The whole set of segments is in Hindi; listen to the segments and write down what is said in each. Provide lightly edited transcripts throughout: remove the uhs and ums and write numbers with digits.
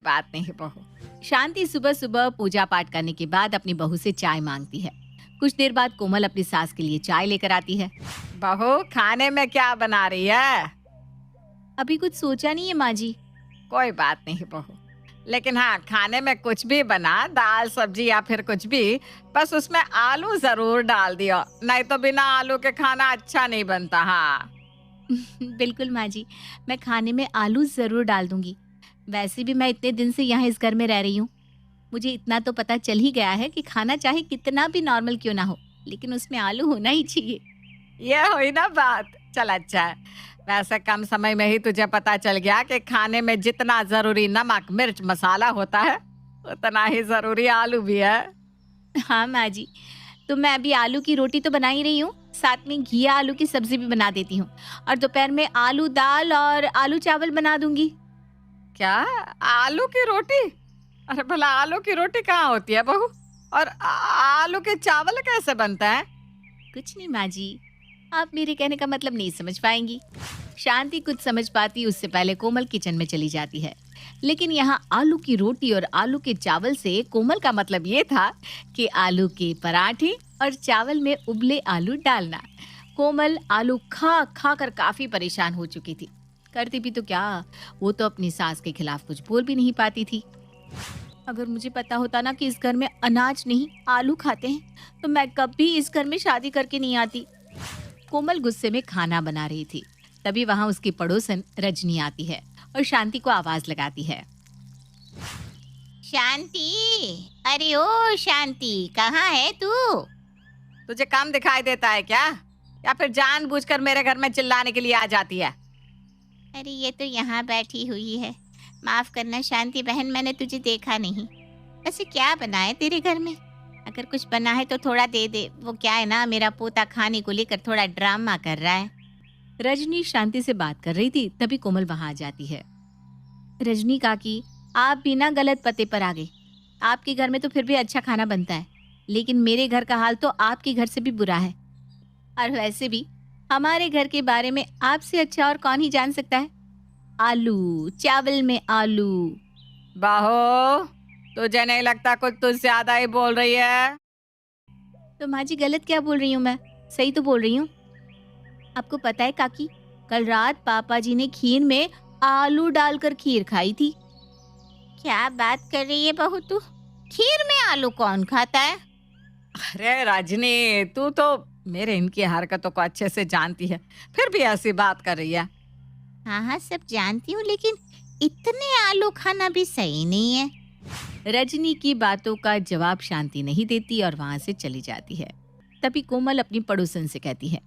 बात नहीं बहू। शांति सुबह सुबह पूजा पाठ करने के बाद अपनी बहू से चाय मांगती है। कुछ देर बाद कोमल अपनी सास के लिए चाय लेकर आती है। बहू, खाने में क्या बना रही है? अभी कुछ सोचा नहीं है माँ जी। कोई बात नहीं बहू, लेकिन हाँ, खाने में कुछ भी बना, दाल सब्जी या फिर कुछ भी, बस उसमें आलू जरूर डाल दियो, नहीं तो बिना आलू के खाना अच्छा नहीं बनता। हाँ बिल्कुल माँ जी, मैं खाने में आलू जरूर डाल दूंगी। वैसे भी मैं इतने दिन से यहाँ इस घर में रह रही हूँ, मुझे इतना तो पता चल ही गया है कि खाना चाहे कितना भी नॉर्मल क्यों ना हो, लेकिन उसमें आलू होना ही चाहिए। ये हुई ना बात। चल अच्छा है, वैसे कम समय में ही तुझे पता चल गया कि खाने में जितना जरूरी नमक मिर्च मसाला होता है, उतना ही जरूरी आलू भी है। हाँ माँ जी, तो मैं अभी आलू की रोटी तो बना ही रही हूँ, साथ में घिया आलू की सब्जी भी बना देती हूँ, और दोपहर में आलू दाल और आलू चावल बना दूंगी। क्या? आलू की रोटी? अरे भला आलू की रोटी कहाँ होती है बहू? और आलू के चावल कैसे बनता है? कुछ नहीं माँ जी, आप मेरे कहने का मतलब नहीं समझ पाएंगी। शांति कुछ समझ पाती उससे पहले कोमल किचन में चली जाती है। लेकिन यहाँ आलू की रोटी और आलू के चावल से कोमल का मतलब ये था कि आलू के पराठे और चावल में उबले आलू डालना। कोमल आलू खा खा कर काफी परेशान हो चुकी थी। करती भी तो क्या, वो तो अपनी सास के खिलाफ कुछ बोल भी नहीं पाती थी। अगर मुझे पता होता ना कि इस घर में अनाज नहीं आलू खाते हैं, तो मैं कभी इस घर में शादी करके नहीं आती। कोमल गुस्से में खाना बना रही थी, तभी वहां उसकी पड़ोसन रजनी आती है और शांति को आवाज लगाती है। शांति, अरे ओ शांति, कहाँ है तू? तुझे कम दिखाई देता है क्या, या फिर जानबूझकर मेरे घर में चिल्लाने के लिए आ जाती है? अरे ये तो यहाँ बैठी हुई है। माफ करना शांति बहन, मैंने तुझे देखा नहीं। वैसे क्या बना है तेरे घर में? अगर कुछ बना है तो थोड़ा दे दे। वो क्या है ना, मेरा पोता खाने को लेकर थोड़ा ड्रामा कर रहा है। रजनी शांति से बात कर रही थी, तभी कोमल वहां आ जाती है। रजनी काकी, आप भी ना गलत पते पर आ गए। आपके घर में तो फिर भी अच्छा खाना बनता है, लेकिन मेरे घर का हाल तो आपके घर से भी बुरा है। और वैसे भी हमारे घर के बारे में आपसे अच्छा और कौन ही जान सकता है। आलू चावल में आलू। बाहो, तुझे नहीं लगता कुछ तू ज्यादा ही बोल रही है? तो माँ जी गलत क्या बोल रही हूँ मैं, सही तो बोल रही हूँ। आपको पता है काकी, कल रात पापा जी ने खीर में आलू डालकर खीर खाई थी। क्या बात कर रही है बहू तू? खीर में आलू कौन खाता है? अरे रजनी, तू तो मेरे इनकी हरकतों को अच्छे से जानती है, फिर भी ऐसी बात कर रही है। हाँ हाँ सब जानती हूँ, लेकिन इतने आलू खाना भी सही नहीं है। रजनी की बातों का जवाब शांति नहीं देती और वहां से चली जाती है। तभी कोमल अपनी पड़ोसन से कहती है,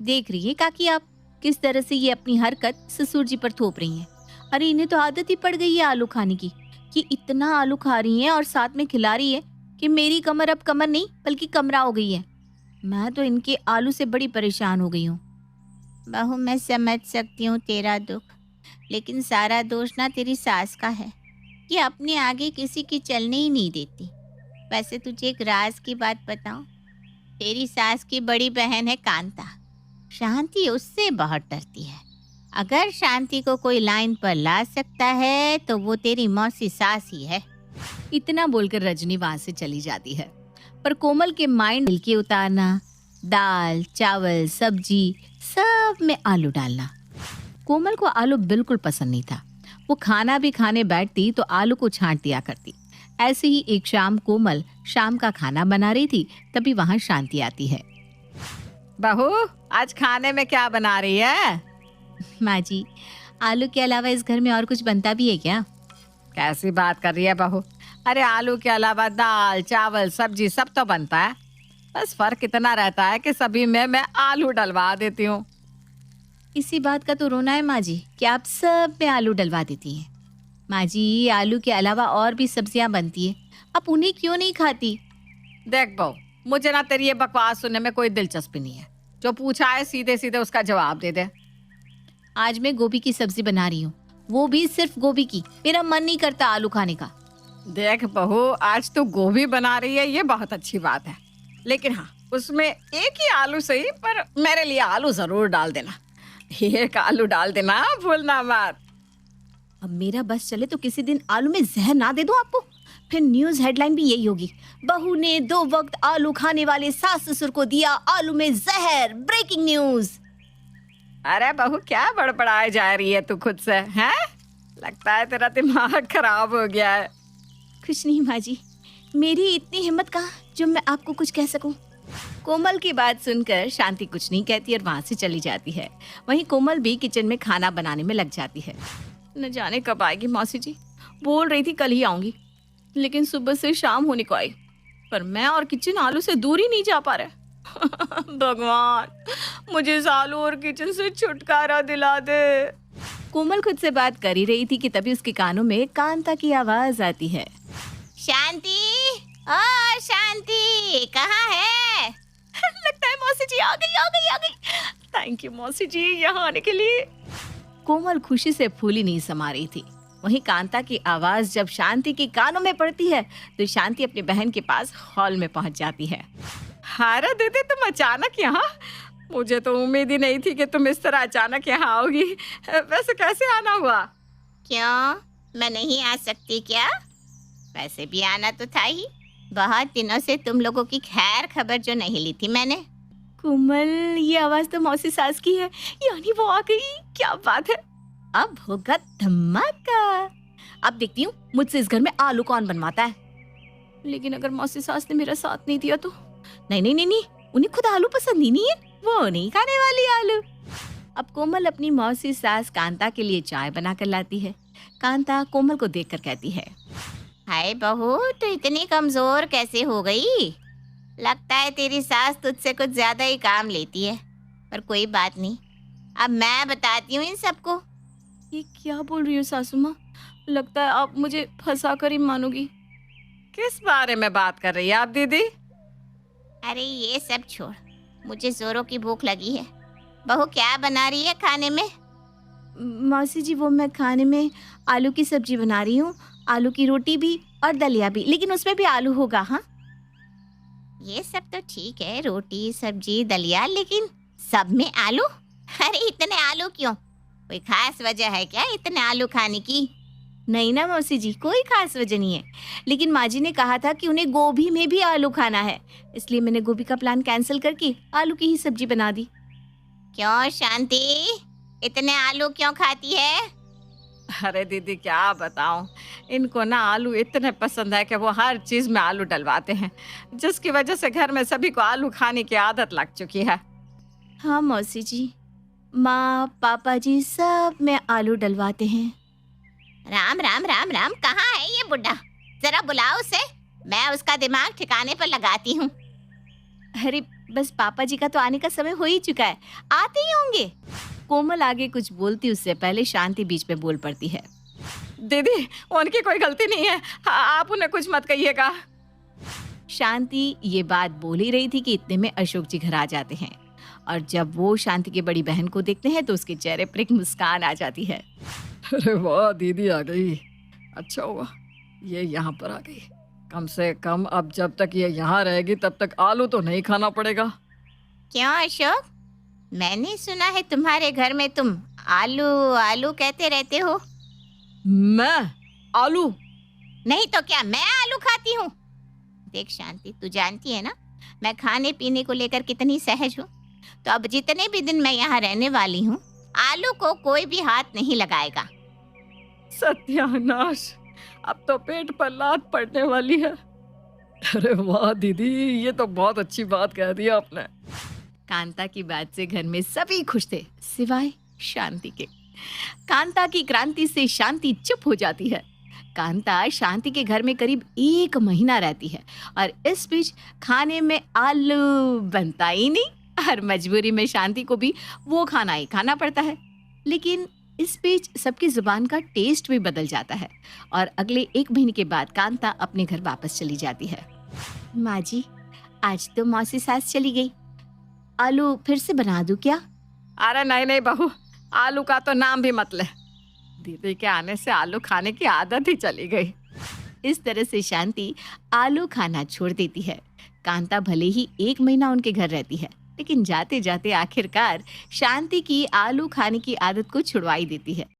देख रही है काकी आप, किस तरह से ये अपनी हरकत ससुर जी पर थोप रही हैं। अरे इन्हें तो आदत ही पड़ गई है आलू खाने की, कि इतना आलू खा रही हैं और साथ में खिला रही है कि मेरी कमर अब कमर नहीं बल्कि कमरा हो गई है। मैं तो इनके आलू से बड़ी परेशान हो गई हूँ। बहू मैं समझ सकती हूँ तेरा दुख, लेकिन सारा दोष ना तेरी सास का है कि अपने आगे किसी की चलने ही नहीं देती। वैसे तुझे एक राज की बात बताऊं, तेरी सास की बड़ी बहन है कांता, शांति उससे बहुत डरती है। अगर शांति को कोई लाइन पर ला सकता है तो वो तेरी मौसी सास ही है। इतना बोलकर रजनी वहां से चली जाती है, पर कोमल के माइंड मिल के उतारना, दाल चावल सब्जी सब में आलू डालना। कोमल को आलू बिल्कुल पसंद नहीं था। वो खाना भी खाने बैठती तो आलू को छांट दिया करती। ऐसे ही एक शाम कोमल शाम का खाना बना रही थी, तभी वहां शांति आती है। बहू, आज खाने में क्या बना रही है? माँ जी, आलू के अलावा इस घर में और कुछ बनता भी है क्या? कैसी बात कर रही है बहू? अरे आलू के अलावा दाल चावल सब्जी सब तो बनता है, बस फर्क इतना रहता है कि सभी में मैं आलू डलवा देती हूँ। इसी बात का तो रोना है माँ जी कि आप सब में आलू डलवा देती हैं। माँ जी, आलू के अलावा और भी सब्जियां बनती है, आप उन्हें क्यों नहीं खाती? देख बहू, मुझे ना तेरी ये बकवास सुनने में कोई दिलचस्पी नहीं है। जो पूछा है सीधे सीधे उसका जवाब दे दे। आज मैं गोभी की सब्जी बना रही हूँ, वो भी सिर्फ गोभी की। मेरा मन नहीं करता आलू खाने का। देख बहू, आज तू गोभी बना रही है ये बहुत अच्छी बात है, लेकिन हाँ उसमें एक ही आलू सही, पर मेरे लिए आलू जरूर डाल देना। एक आलू डाल देना, भूलना मत। अब मेरा बस चले तो किसी दिन आलू में जहर ना दे दूं आपको। फिर न्यूज हेडलाइन भी यही होगी, बहू ने 2 वक्त आलू खाने वाले सास ससुर को दिया आलू में जहर, ब्रेकिंग न्यूज। अरे बहू, क्या बड़बड़ाए जा रही है तू खुद से, हैं? लगता है तेरा दिमाग खराब हो गया है। कुछ नहीं माँ जी, मेरी इतनी हिम्मत कहाँ जो मैं आपको कुछ कह सकूं। कोमल की बात सुनकर शांति कुछ नहीं कहती और वहां से चली जाती है। वहीं कोमल भी किचन में खाना बनाने में लग जाती है। न जाने कब आएगी मौसी जी, बोल रही थी कल ही आऊंगी, लेकिन सुबह से शाम होने को आई, पर मैं और किचन आलू से दूर ही नहीं जा पा रहे। भगवान, मुझे इस आलू और किचन से छुटकारा दिला दे। कोमल खुद से बात कर ही रही थी कि तभी उसके कानों में कांता की आवाज आती है। शांति, ओ शांति, कहाँ है? लगता है मौसी जी आ गई। थैंक यू मौसी जी यहाँ आने के लिए। कोमल खुशी से फूली नहीं समा रही थी। वहीं कांता की आवाज जब शांति के कानों में पड़ती है तो शांति अपनी बहन के पास हॉल में पहुंच जाती है। हारा दीदी, तुम अचानक यहाँ? मुझे तो उम्मीद ही नहीं थी कि तुम इस तरह अचानक यहाँ आओगी। वैसे कैसे आना हुआ? क्यों, मैं नहीं आ सकती क्या? वैसे भी आना तो था ही, बहुत दिनों से तुम लोगों की खैर खबर जो नहीं ली थी मैंने। कोमल, ये आवाज तो मौसी सास की है, यानी वो आ गई। क्या बात है, अब होगा धमाका। अब देखती हूँ मुझसे इस घर में आलू कौन बनवाता है। लेकिन अगर मौसी सास ने मेरा साथ नहीं दिया तो? नहीं, उन्हें खुद आलू पसंद ही नहीं है, वो नहीं खाने वाली आलू। अब कोमल अपनी मौसी सास कांता के लिए चाय बना कर लाती है। कांता कोमल को देखकर कहती है, हाय बहू, तो इतनी कमजोर कैसे हो गई? लगता है तेरी सास तुझसे कुछ ज्यादा ही काम लेती है, पर कोई बात नहीं, अब मैं बताती हूँ इन सबको। ये क्या बोल रही हो सासू माँ? लगता है आप मुझे फंसा कर ही मानोगी। किस बारे में बात कर रही है आप दीदी? अरे ये सब छोड़, मुझे जोरों की भूख लगी है। बहू क्या बना रही है खाने में? मौसी जी, वो मैं खाने में आलू की सब्जी बना रही हूँ, आलू की रोटी भी और दलिया भी, लेकिन उसमें भी आलू होगा। हाँ, ये सब तो ठीक है, रोटी सब्जी दलिया, लेकिन सब में आलू? अरे इतने आलू क्यों? कोई खास वजह है क्या इतने आलू खाने की? नहीं ना मौसी जी, कोई खास वजह नहीं है, लेकिन माँ जी ने कहा था कि उन्हें गोभी में भी आलू खाना है, इसलिए मैंने गोभी का प्लान कैंसिल करके आलू की ही सब्जी बना दी। क्यों शांति, इतने आलू क्यों खाती है? अरे दीदी क्या बताऊं, इनको ना आलू इतने पसंद है कि वो हर चीज में आलू डलवाते हैं, जिसकी वजह से घर में सभी को आलू खाने की आदत लग चुकी है। हाँ मौसी जी, माँ पापा जी सब में आलू डलवाते हैं। राम राम राम राम, कहाँ है ये बुड्ढा? जरा बुलाओ उसे, मैं उसका दिमाग ठिकाने पर लगाती हूँ। अरे बस पापा जी का तो आने का समय हो ही चुका है, आते ही होंगे। कोमल आगे कुछ बोलती उससे पहले शांति बीच में बोल पड़ती है। दीदी, उनकी कोई गलती नहीं है, आप उन्हें कुछ मत कहिएगा। शांति ये बात बोल ही रही थी कि इतने में अशोक जी घर आ जाते हैं, और जब वो शांति की बड़ी बहन को देखते हैं तो उसके चेहरे पर एक मुस्कान आ जाती है। अरे वाह, दीदी आ गई, अच्छा हुआ ये यहाँ पर आ गई। कम से कम अब जब तक ये यहाँ रहेगी तब तक आलू तो नहीं खाना पड़ेगा। क्यों अशोक, मैंने सुना है तुम्हारे घर में तुम आलू आलू कहते रहते हो। मैं आलू? नहीं तो क्या मैं आलू खाती हूँ? देख शांति, तू जानती है ना मैं खाने पीने को लेकर कितनी सहज हूँ, तो अब जितने भी दिन मैं यहाँ रहने वाली हूँ आलू को कोई भी हाथ नहीं लगाएगा। सत्यानाश, अब तो पेट पर लात पड़ने वाली है। अरे वाह दीदी, ये तो बहुत अच्छी बात कह दी आपने। कांता की बात से घर में सभी खुश थे सिवाय शांति के। कांता की क्रांति से शांति चुप हो जाती है। कांता शांति के घर में करीब 1 महीना रहती है और इस बीच खाने में आलू बनता ही नहीं और मजबूरी में शांति को भी वो खाना ही खाना पड़ता है। लेकिन इस बीच सबकी जुबान का टेस्ट भी बदल जाता है और अगले 1 महीने के बाद कांता अपने घर वापस चली जाती है। माँ जी, आज तो मौसी सास चली गई, आलू फिर से बना दूं क्या? अरे नहीं नहीं बहू, आलू का तो नाम भी मत ले, दीदी के आने से आलू खाने की आदत ही चली गई। इस तरह से शांति आलू खाना छोड़ देती है। कांता भले ही 1 महीना उनके घर रहती है, लेकिन जाते जाते आखिरकार शांति की आलू खाने की आदत को छुड़वा ही देती है।